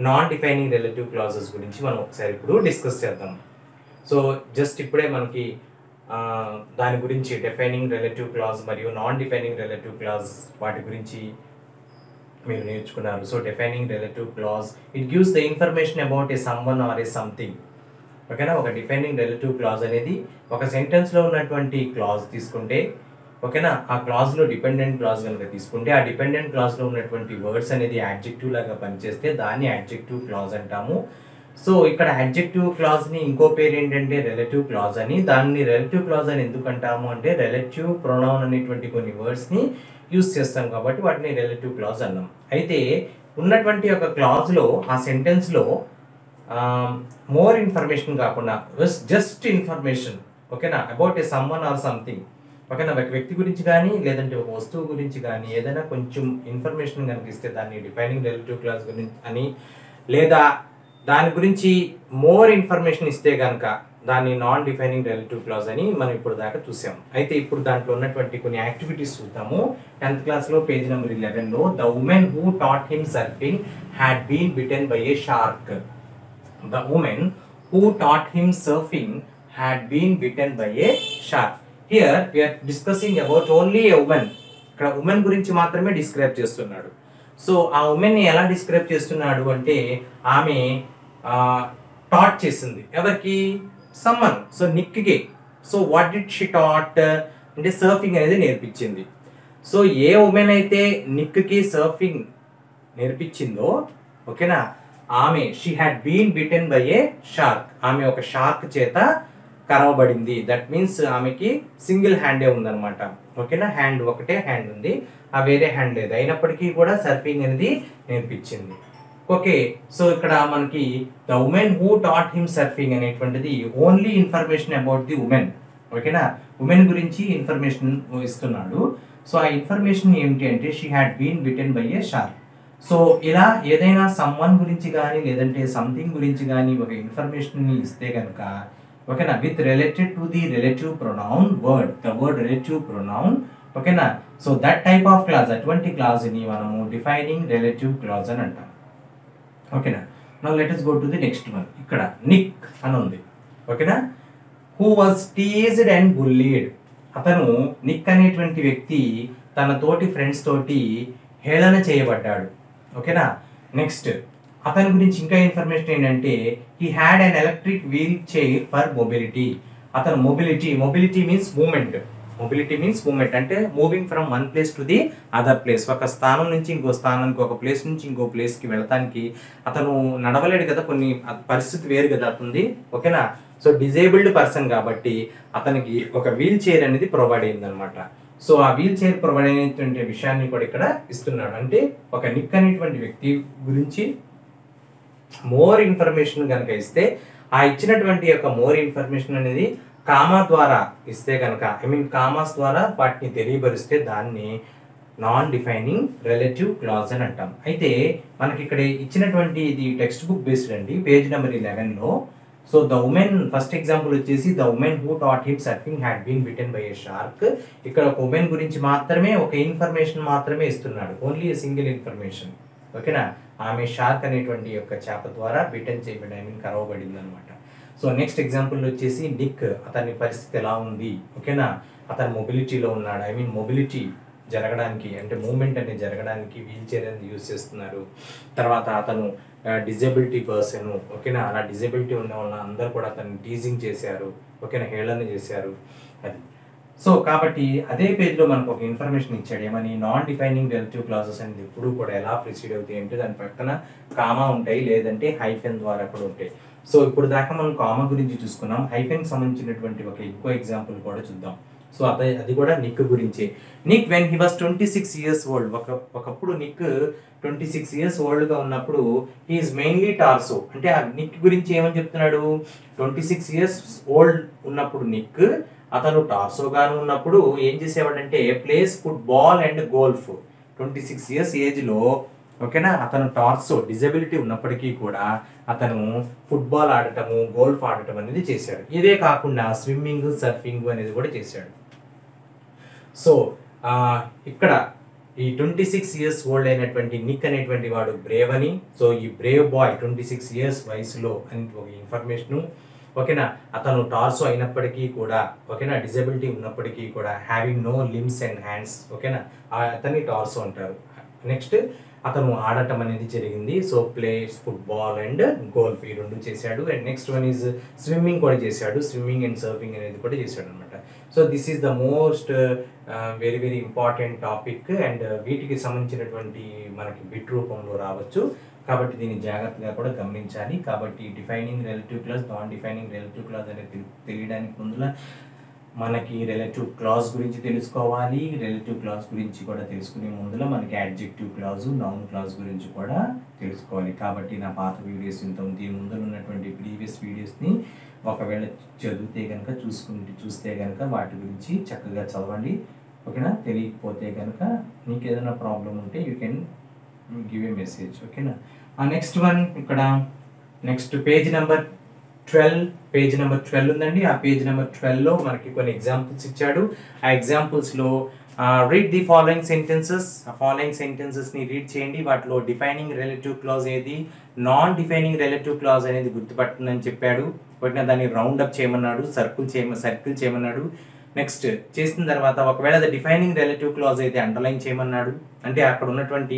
non defining relative clauses గురించి మనం ఒకసారి ఇప్పుడు డిస్కస్ చేద్దాం. సో జస్ట్ ఇప్పుడే మనకి దాని గురించి డిఫైనింగ్ రిలేటివ్ క్లాజ్ మరియు నాన్ డిఫైనింగ్ రిలేటివ్ క్లాజ్ వాటి గురించి మీరు నేర్చుకున్నారు. So defining relative clause it gives the information about a someone or A something. ఓకేనా, ఒక డిఫైనింగ్ రిలేటివ్ క్లాజ్ అనేది ఒక సెంటెన్స్లో ఉన్నటువంటి క్లాజ్ తీసుకుంటే, ఓకేనా, ఆ క్లాజ్లో డిపెండెంట్ క్లాజ్ కనుక తీసుకుంటే ఆ డిపెండెంట్ క్లాజ్లో ఉన్నటువంటి వర్డ్స్ అనేది యాడ్జెక్టివ్ లాగా పనిచేస్తే దాన్ని యాడ్జెక్టివ్ క్లాజ్ అంటాము. సో ఇక్కడ యాడ్జెక్టివ్ క్లాజ్ని ఇంకో పేరు ఏంటంటే రిలేటివ్ క్లాజ్ అని. దాన్ని రిలేటివ్ క్లాజ్ అని ఎందుకు అంటాము అంటే రిలేటివ్ ప్రొనౌన్ అనేటువంటి కొన్ని వర్డ్స్ని యూస్ చేస్తాం కాబట్టి వాటిని రిలేటివ్ క్లాజ్ అన్నాం. అయితే ఉన్నటువంటి ఒక క్లాజ్లో ఆ సెంటెన్స్లో మోర్ ఇన్ఫర్మేషన్ కాకుండా జస్ట్ ఇన్ఫర్మేషన్, ఓకేనా, about a someone or something, ఓకేనా, ఒక వ్యక్తి గురించి కానీ లేదంటే ఒక వస్తువు గురించి కానీ ఏదైనా కొంచెం ఇన్ఫర్మేషన్ కనిపిస్తే దాన్ని డిఫైనింగ్ రిలేటివ్ క్లాజ్ గురించి అని, లేదా దాని గురించి మోర్ ఇన్ఫర్మేషన్ ఇస్తే కనుక దాన్ని నాన్ డిఫైనింగ్ రిలేటివ్ క్లాజ్ అని మనం ఇప్పుడు దాకా చూసాం. అయితే ఇప్పుడు దాంట్లో ఉన్నటువంటి కొన్ని యాక్టివిటీస్ చూద్దాము. 10th క్లాస్లో పేజ్ నెంబర్ 11లో the woman who taught him surfing had been bitten by a shark. The woman who taught him surfing had been bitten by a shark. Here we are discussing about only a woman. ఇక్కడ ఉమెన్ గురించి మాత్రమే డిస్క్రైబ్ చేస్తున్నాడు. సో ఆ ఉమెన్ని ఎలా డిస్క్రైబ్ చేస్తున్నాడు అంటే ఆమె టాట్ చేసింది ఎవరికి? సమ్మన్. So Nikki. So what did she taught అంటే సర్ఫింగ్ అనేది నేర్పించింది. సో ఏ ఉమెన్ అయితే నిక్కి సర్ఫింగ్ నేర్పించిందో, ఓకేనా, ఆమె she had been bitten by a shark. ఆమె ఒక షార్క్ చేత కరవబడింది. దట్ మీన్స్ ఆమెకి సింగిల్ హ్యాండే ఉందన్నమాట. ఓకేనా, హ్యాండ్ ఒకటే హ్యాండ్ ఉంది, ఆ వేరే హ్యాండ్ లేదు. అయినప్పటికీ కూడా సర్ఫింగ్ అనేది నేర్పించింది. ఓకే, సో ఇక్కడ మనకి the woman who taught him surfing అనేటువంటిది only information about the woman. ఓకేనా, ఉమెన్ గురించి ఇన్ఫర్మేషన్ ఇస్తున్నాడు. సో ఆ ఇన్ఫర్మేషన్ ఏమిటి అంటే she had been bitten by a shark. So ఇలా ఏదైనా సమ్వన్ గురించి కానీ లేదంటే సంథింగ్ గురించి కానీ ఒక ఇన్ఫర్మేషన్ని ఇస్తే కనుక, ఓకేనా, with related to the relative pronoun word, the word relative pronoun, ఓకేనా. So that type of clause, అటువంటి క్లాజ్ని మనము డిఫైనింగ్ రిలేటివ్ క్లాజ్ అని అంటాం. ఓకేనా, now let us go to the next one. ఇక్కడ నిక్ అని ఉంది. ఓకేనా, who was teased and bullied. అతను నిక్ అనేటువంటి వ్యక్తి తన తోటి ఫ్రెండ్స్ తోటి హేళన చేయబడ్డాడు. ఓకేనా, నెక్స్ట్ అతని గురించి ఇంకా ఇన్ఫర్మేషన్ ఏంటంటే he had an electric wheel chair for mobility. అతను mobility means movement. Mobility means movement అంటే moving from one place to the other place. ఒక స్థానం నుంచి ఇంకో స్థానానికి, ఒక ప్లేస్ నుంచి ఇంకో ప్లేస్కి వెళ్ళటానికి అతను నడవలేడు కదా, కొన్ని పరిస్థితి వేరు కదా అతనిది. ఓకేనా, సో డిజేబుల్డ్ పర్సన్ కాబట్టి అతనికి ఒక వీల్ చైర్ అనేది ప్రొవైడ్ అయిందనమాట. సో ఆ వీల్ చైర్ ప్రొవైడ్ అయినటువంటి విషయాన్ని కూడా ఇక్కడ ఇస్తున్నాడు. అంటే ఒక నిక్ అనేటువంటి వ్యక్తి గురించి మోర్ ఇన్ఫర్మేషన్ కనుక ఇస్తే, ఆ ఇచ్చినటువంటి యొక్క మోర్ ఇన్ఫర్మేషన్ అనేది కామా ద్వారా ఇస్తే కనుక, కామాస్ ద్వారా వాటిని తెలియపరిస్తే దాన్ని నాన్ డిఫైనింగ్ రిలేటివ్ క్లాజ్ అని అంటాం. అయితే మనకి ఇక్కడ ఇచ్చినటువంటి ఇది టెక్స్ట్ బుక్ బేస్డ్ అండి, పేజ్ నెంబర్ 11లో. So the woman first example వచ్చేసి the woman who taught him surfing had been bitten by a shark. ఇక్కడ ఒక ఉమెన్ గురించి మాత్రమే ఒక ఇన్ఫర్మేషన్ మాత్రమే ఇస్తున్నాడు, ఓన్లీ ఏ సింగిల్ ఇన్ఫర్మేషన్. ఓకేనా. ఆమె షార్క్ అనేటువంటి యొక్క చేప ద్వారా బిటన్ చేయబడి కరవబడింది అనమాట. సో నెక్స్ట్ ఎగ్జాంపుల్ వచ్చేసి నిక్, అతని పరిస్థితి ఎలా ఉంది, ఓకేనా. అతను మొబిలిటీలో ఉన్నాడు, మొబిలిటీ జరగడానికి అంటే మూమెంట్ అనేది జరగడానికి వీల్ చైర్ అనేది యూజ్ చేస్తున్నారు. తర్వాత అతను డిజేబిలిటీ పర్సన్, ఓకేనా. అలా డిజేబిలిటీ ఉన్న వాళ్ళ అందరూ కూడా అతన్ని టీజింగ్ చేశారు, ఓకేనా, హేళన చేశారు అది. సో కాబట్టి అదే పేజ్లో మనకు ఒక ఇన్ఫర్మేషన్ ఇచ్చాడు, ఏమని, నాన్ డిఫైనింగ్ రిలేటివ్ క్లాసెస్ అనేది ఎప్పుడు కూడా ఎలా ప్రొసీడ్ అవుతాయి అంటే దాని పక్కన కామా ఉంటాయి, లేదంటే హైఫెన్ ద్వారా కూడా ఉంటాయి. సో ఇప్పుడు దాకా మనం కామా గురించి చూసుకున్నాం. హైఫెన్కి సంబంధించినటువంటి ఒక ఎక్కువ ఎగ్జాంపుల్ కూడా చూద్దాం. సో అది కూడా నిక్ గురించి. Nick when he was 26 years old, ఒకప్పుడు నిక్ 26 years ఓల్డ్గా ఉన్నప్పుడు హీఈస్ మెయిన్లీ టార్సో, అంటే ఆ నిక్ గురించి ఏమని చెప్తున్నాడు, 26 years ఓల్డ్ ఉన్నప్పుడు నిక్ అతను టార్సోగాను ఉన్నప్పుడు ఏం చేసేవాడంటే plays football and golf. 26 years ఏజ్లో, ఓకేనా, అతను టార్సో డిజబిలిటీ ఉన్నప్పటికీ కూడా అతను ఫుట్బాల్ ఆడటము, గోల్ఫ్ ఆడటం అనేది చేశాడు. ఇదే కాకుండా స్విమ్మింగ్, సర్ఫింగ్ అనేది కూడా చేశాడు. సో ఇక్కడ ఈ 26 years ఓల్డ్ అయినటువంటి నిక్ అనేటువంటి వాడు బ్రేవ్ అని, సో ఈ బ్రేవ్ బాయ్ 26 years వయసులో అని ఒక ఇన్ఫర్మేషను, ఓకేనా. అతను టార్సో అయినప్పటికీ కూడా, ఓకేనా, డిజబిలిటీ ఉన్నప్పటికీ కూడా having no limbs and hands, ఓకేనా, అతన్ని టార్సో అంటారు. నెక్స్ట్ అతను ఆడటం అనేది జరిగింది. So plays football and golf ఈ రెండు చేశాడు. And next one is swimming కూడా చేశాడు, స్విమ్మింగ్ అండ్ సర్ఫింగ్ అనేది కూడా చేశాడు అనమాట. So this is the most very very important topic. అండ్ వీటికి సంబంధించినటువంటి మనకి బిట్ రూపంలో రావచ్చు, కాబట్టి దీన్ని జాగ్రత్తగా కూడా గమనించాలి. కాబట్టి defining relative class, non defining relative class అనేది తెలియడానికి ముందులా మనకి రిలేటివ్ క్లాస్ గురించి తెలుసుకోవాలి. రిలేటివ్ క్లాస్ గురించి కూడా తెలుసుకునే ముందులో మనకి యాడ్జెక్టివ్ క్లాజు, నౌన్ క్లాస్ గురించి కూడా తెలుసుకోవాలి. కాబట్టి నా పాత వీడియోస్ దీని ముందు ఉన్నటువంటి ప్రీవియస్ వీడియోస్ని ఒకవేళ చదివితే కనుక చూస్తే కనుక వాటి గురించి చక్కగా చదవండి, ఓకేనా. తెలియకపోతే కనుక మీకు ఏదైనా ప్రాబ్లం ఉంటే you can give a message, ఓకేనా. నెక్స్ట్ వన్ ఇక్కడ నెక్స్ట్ పేజ్ నెంబర్ 12 ఉందండి. ఆ పేజ్ నెంబర్ 12లో మనకి కొన్ని ఎగ్జాంపుల్స్ ఇచ్చాడు. ఆ ఎగ్జాంపుల్స్లో రీడ్ ది ఫాలోయింగ్ సెంటెన్సెస్, ఆ ఫాలోయింగ్ సెంటెన్సెస్ని రీడ్ చేయండి. వాటిలో డిఫైనింగ్ రిలేటివ్ క్లాజ్ ఏది, నాన్ డిఫైనింగ్ రిలేటివ్ క్లాజ్ అనేది గుర్తుపట్టనని చెప్పాడు. వాటిని దాన్ని రౌండ్ అప్ చేయమన్నాడు, సర్కిల్ చేయమన్నాడు. నెక్స్ట్ చేసిన తర్వాత ఒకవేళ అది డిఫైనింగ్ రిలేటివ్ క్లాజ్ అయితే అండర్లైన్ చేయమన్నాడు, అంటే అక్కడ ఉన్నటువంటి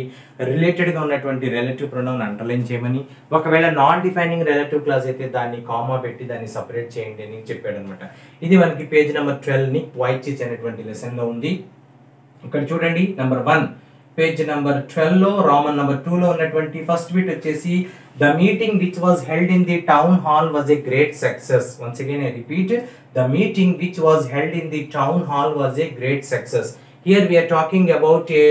రిలేటెడ్గా ఉన్నటువంటి రిలేటివ్ ప్రొనౌన్ అండర్లైన్ చేయమని. ఒకవేళ నాన్ డిఫైనింగ్ రిలేటివ్ క్లాజ్ అయితే దాన్ని కామా పెట్టి దాన్ని సపరేట్ చేయండి అని చెప్పాడు అనమాట. ఇది మనకి పేజ్ నెంబర్ 12ని వైచిచ్ అనేటువంటి లెసన్లో ఉంది. ఇక్కడ చూడండి, నెంబర్ 1 పేజ్ నెంబర్ 12లో రోమన్ నెంబర్ 2లో ఉన్నటువంటి ఫస్ట్ బిట్ వచ్చేసి the meeting which was held in the town hall was a great success. Once again I repeat, the meeting which was held in the town hall was a great success. Here we are talking about a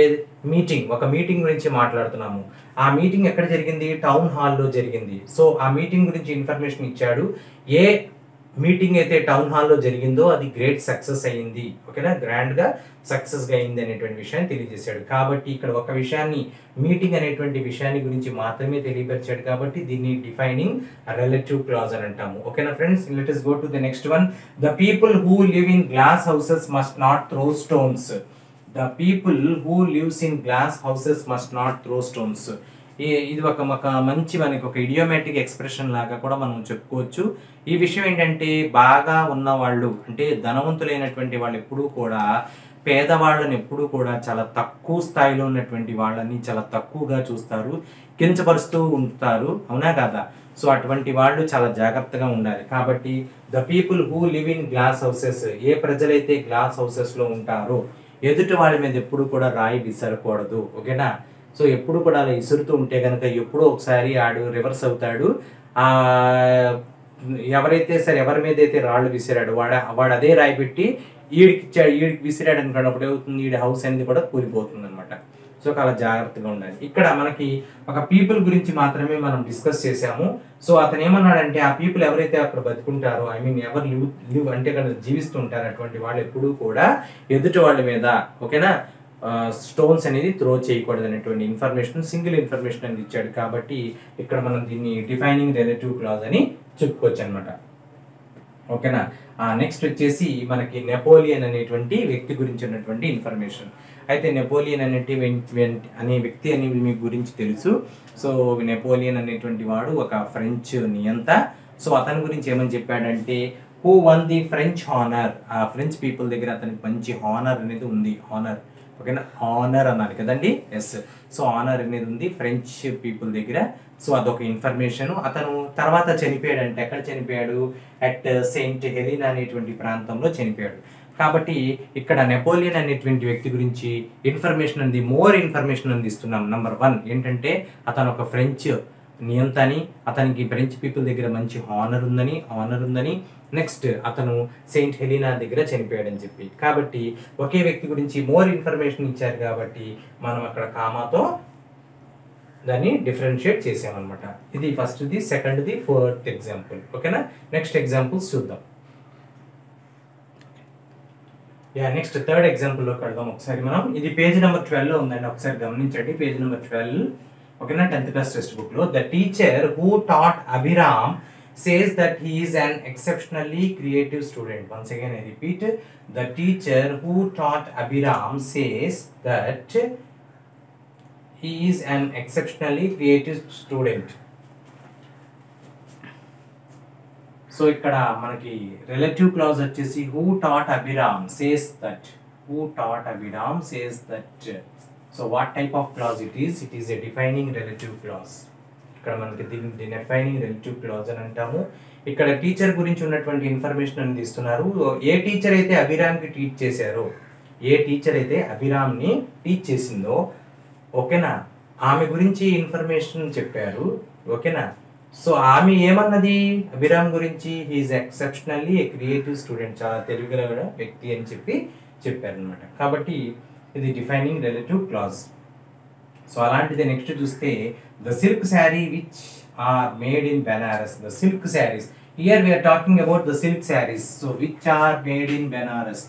meeting, ఒక మీటింగ్ గురించి మాట్లాడుతున్నాము. ఆ మీటింగ్ ఎక్కడ జరిగింది, టౌన్ హాల్లో జరిగింది. సో ఆ మీటింగ్ గురించి ఇన్ఫర్మేషన్ ఇచ్చాడు. ఏ మీటింగ్ అయితే టౌన్ హాల్లో జరిగిందో అది గ్రేట్ సక్సెస్ అయ్యింది, ఓకేనా, గ్రాండ్గా సక్సెస్గా అయింది అనేటువంటి విషయాన్ని తెలియజేశాడు. కాబట్టి ఇక్కడ ఒక విషయాన్ని, మీటింగ్ అనేటువంటి విషయాన్ని గురించి మాత్రమే తెలియపరిచాడు. కాబట్టి దీన్ని డిఫైనింగ్ రిలేటివ్ క్లాజ్ అని అంటాము, ఓకేనా friends. Let us go to the next one. The people who live in glass houses must not throw stones. The people who lives in glass houses must not throw stones. ఇది ఒక మంచి మనకి ఒక ఇడియోమాటిక్ ఎక్స్ప్రెషన్ లాగా కూడా మనం చెప్పుకోవచ్చు. ఈ విషయం ఏంటంటే బాగా ఉన్నవాళ్ళు, అంటే ధనవంతులైనటువంటి వాళ్ళు ఎప్పుడూ కూడా పేదవాళ్ళని ఎప్పుడూ కూడా చాలా తక్కువ స్థాయిలో ఉన్నటువంటి వాళ్ళని చాలా తక్కువగా చూస్తారు, కించపరుస్తూ ఉంటారు, అవునా కదా. సో అటువంటి వాళ్ళు చాలా జాగ్రత్తగా ఉండాలి. కాబట్టి the people who live in glass houses, ఏ ప్రజలైతే గ్లాస్ హౌసెస్లో ఉంటారో ఎదుటి వాళ్ళ మీద ఎప్పుడు కూడా రాయి విసరకూడదు, ఓకేనా. సో ఎప్పుడు కూడా అలా ఇసురుతూ ఉంటే కనుక ఎప్పుడో ఒకసారి ఆడు రివర్స్ అవుతాడు. ఎవరి మీద అయితే రాళ్ళు విసిరాడు వాడు అదే రాయి పెట్టి ఈడికి విసిరాడు అనుకున్నప్పుడు ఏమవుతుంది, ఈడి హౌస్ అనేది కూడా కూలిపోతుంది అనమాట. సో చాలా జాగ్రత్తగా ఉండాలి. ఇక్కడ మనకి ఒక పీపుల్ గురించి మాత్రమే మనం డిస్కస్ చేసాము. సో అతను ఏమన్నాడంటే ఆ పీపుల్ ఎవరైతే అక్కడ బతుకుంటారో, ఎవరు లివ్ అంటే అక్కడ జీవిస్తుంటారు, అటువంటి వాళ్ళు ఎప్పుడూ కూడా ఎదుటి వాళ్ళ మీద, ఓకేనా, స్టోన్స్ అనేది త్రో చేయకూడదు అనేటువంటి ఇన్ఫర్మేషన్, సింగిల్ ఇన్ఫర్మేషన్ అనేది ఇచ్చాడు. కాబట్టి ఇక్కడ మనం దీన్ని డిఫైనింగ్ రిలేటివ్ క్లాజ్ అని చెప్పుకోవచ్చు అనమాట, ఓకేనా. నెక్స్ట్ వచ్చేసి మనకి నెపోలియన్ అనేటువంటి వ్యక్తి గురించి ఉన్నటువంటి ఇన్ఫర్మేషన్. అయితే నెపోలియన్ అనే వ్యక్తి అని మీకు గురించి తెలుసు. సో నెపోలియన్ అనేటువంటి వాడు ఒక ఫ్రెంచ్ నియంత. సో అతని గురించి ఏమని చెప్పాడంటే who one the French honour, ఆ ఫ్రెంచ్ పీపుల్ దగ్గర అతనికి మంచి హానర్ అనేది ఉంది. హానర్, ఓకేనా, ఆనర్ అన్నారు కదండి, ఎస్. సో ఆనర్ అనేది ఉంది ఫ్రెంచ్ పీపుల్ దగ్గర. సో అదొక ఇన్ఫర్మేషన్. అతను తర్వాత చనిపోయాడు. అంటే ఎక్కడ చనిపోయాడు? అట్ సెయింట్ హెలినా అనేటువంటి ప్రాంతంలో చనిపోయాడు. కాబట్టి ఇక్కడ నెపోలియన్ అనేటువంటి వ్యక్తి గురించి ఇన్ఫర్మేషన్ అంది, మోర్ ఇన్ఫర్మేషన్ అందిస్తున్నాం. నెంబర్ 1 ఏంటంటే అతను ఒక ఫ్రెంచ్ నియంత అని, అతనికి ఫ్రెంచ్ పీపుల్ దగ్గర మంచి ఆనర్ ఉందని. నెక్స్ట్ అతను సెయింట్ హెలినా దగ్గర చనిపోయాడని చెప్పి. కాబట్టి ఒకే వ్యక్తి గురించి మోర్ ఇన్ఫర్మేషన్ ఇచ్చారు కాబట్టి మనం అక్కడ కామాతో దాన్ని డిఫరెన్షియేట్ చేసామన్నమాట. ఇది ఫస్ట్ది, సెకండ్ది, ఫోర్త్ ఎగ్జాంపుల్. ఓకేనా, నెక్స్ట్ ఎగ్జాంపుల్స్ చూద్దాం. నెక్స్ట్ థర్డ్ ఎగ్జాంపుల్లోకి వెళ్దాం ఒకసారి మనం. ఇది పేజ్ నెంబర్ 12లో ఉందండి, ఒకసారి గమనించండి. పేజ్ నెంబర్ 12, ఓకేనా, 10th క్లాస్ టెక్స్ట్ బుక్ లో. The teacher who taught Abhiram says that he is an exceptionally creative student. Once again I repeat, the teacher who taught Abhiram says that he is an exceptionally creative student. So ఇక్కడ మనకి రిలేటివ్ క్లాజ్ వచ్చేసి who taught Abhiram says that. Who taught Abhiram says that. So what type of clause it is? It is a defining relative clause. ఇక్కడ మనకి దీన్ని డిఫైనింగ్ రిలేటివ్ క్లాజ్ అని అంటాము. ఇక్కడ టీచర్ గురించి ఉన్నటువంటి ఇన్ఫర్మేషన్ అని ఇస్తున్నారు. ఏ టీచర్ అయితే అభిరామ్కి టీచ్ చేశారో, ఏ టీచర్ అయితే అభిరామ్ని టీచ్ చేసిందో, ఓకేనా, ఆమె గురించి ఇన్ఫర్మేషన్ చెప్పారు. ఓకేనా, సో ఆమె ఏమన్నది అభిరామ్ గురించి? He is exceptionally a creative student, చాలా తెలివిగల వ్యక్తి అని చెప్పారనమాట. కాబట్టి ఇది డిఫైనింగ్ రిలేటివ్ క్లాజ్. సో అలాంటిది నెక్స్ట్ చూస్తే the silk sari which are made in Benaras. The silk saris, here we are talking about the silk saris. So which are made in Benaras,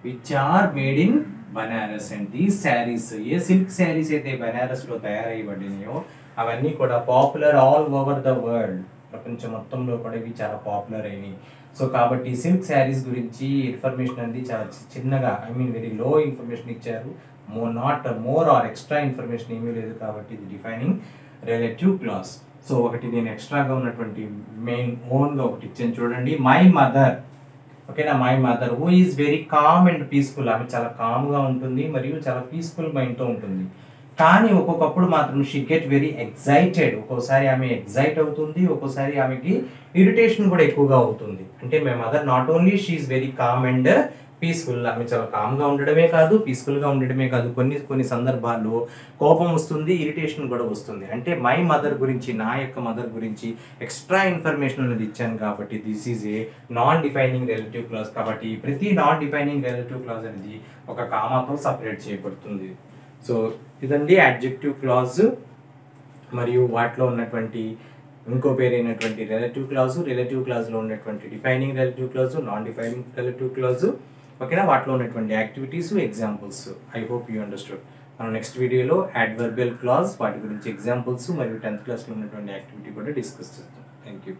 which are made in Banaras. And these saris, ఏ సిల్క్ శారీస్ అయితే బెనారస్లో తయారయ్యబడినాయో అవన్నీ కూడా popular all over the world. ప్రపంచం మొత్తంలో కూడా ఇవి చాలా పాపులర్ అయినాయి. సో కాబట్టి సిల్క్ శారీస్ గురించి ఇన్ఫర్మేషన్ అనేది చాలా చిన్నగా, వెరీ లో ఇన్ఫర్మేషన్ ఇచ్చారు. Not more or extra information ఏమీ లేదు. కాబట్టి ఇది డిఫైనింగ్ రిలేటివ్ క్లాజ్. సో ఒకటి నేను ఎక్స్ట్రాగా ఉన్నటువంటి మెయిన్ ఓన్గా ఒకటి ఇచ్చాను చూడండి. మై మదర్, ఓకేనా, my mother who is very calm and peaceful. ఆమె చాలా కామ్గా ఉంటుంది మరియు చాలా పీస్ఫుల్ మైండ్తో ఉంటుంది. కానీ ఒక్కొక్కప్పుడు మాత్రం షీ గెట్ వెరీ ఎగ్జైటెడ్. ఒక్కోసారి ఆమె ఎగ్జైట్ అవుతుంది, ఒక్కోసారి ఆమెకి ఇరిటేషన్ కూడా ఎక్కువగా అవుతుంది. అంటే my mother not only she is very calm and peaceful, ఆమె చాలా కామ్గా ఉండడమే కాదు, పీస్ఫుల్గా ఉండడమే కాదు, కొన్ని సందర్భాల్లో కోపం వస్తుంది, ఇరిటేషన్ కూడా వస్తుంది. అంటే మై మదర్ గురించి, నా యొక్క మదర్ గురించి ఎక్స్ట్రా ఇన్ఫర్మేషన్ అనేది ఇచ్చాను కాబట్టి this is a non defining relative clause. కాబట్టి ప్రతి నాన్ డిఫైనింగ్ రిలేటివ్ క్లాజ్ అనేది ఒక కామాతో సపరేట్ చేయబడుతుంది. సో ఇదండి అడ్జెక్టివ్ క్లాజ్ మరియు వాటిలో ఉన్నటువంటి ఇంకో పేరైనటువంటి రిలేటివ్ క్లాజు, రిలేటివ్ క్లాజ్లో ఉన్నటువంటి defining relative clause, non defining relative clause, ఓకేనా, వాటిలో ఉన్నటువంటి activities, examples. I hope you understood. మనం నెక్స్ట్ వీడియోలో అడ్వర్బియల్ క్లాజ్, వాటి గురించి ఎగ్జాంపుల్స్ మరియు 10th క్లాస్లో ఉన్నటువంటి యాక్టివిటీ కూడా డిస్కస్ చేద్దాం. Thank you.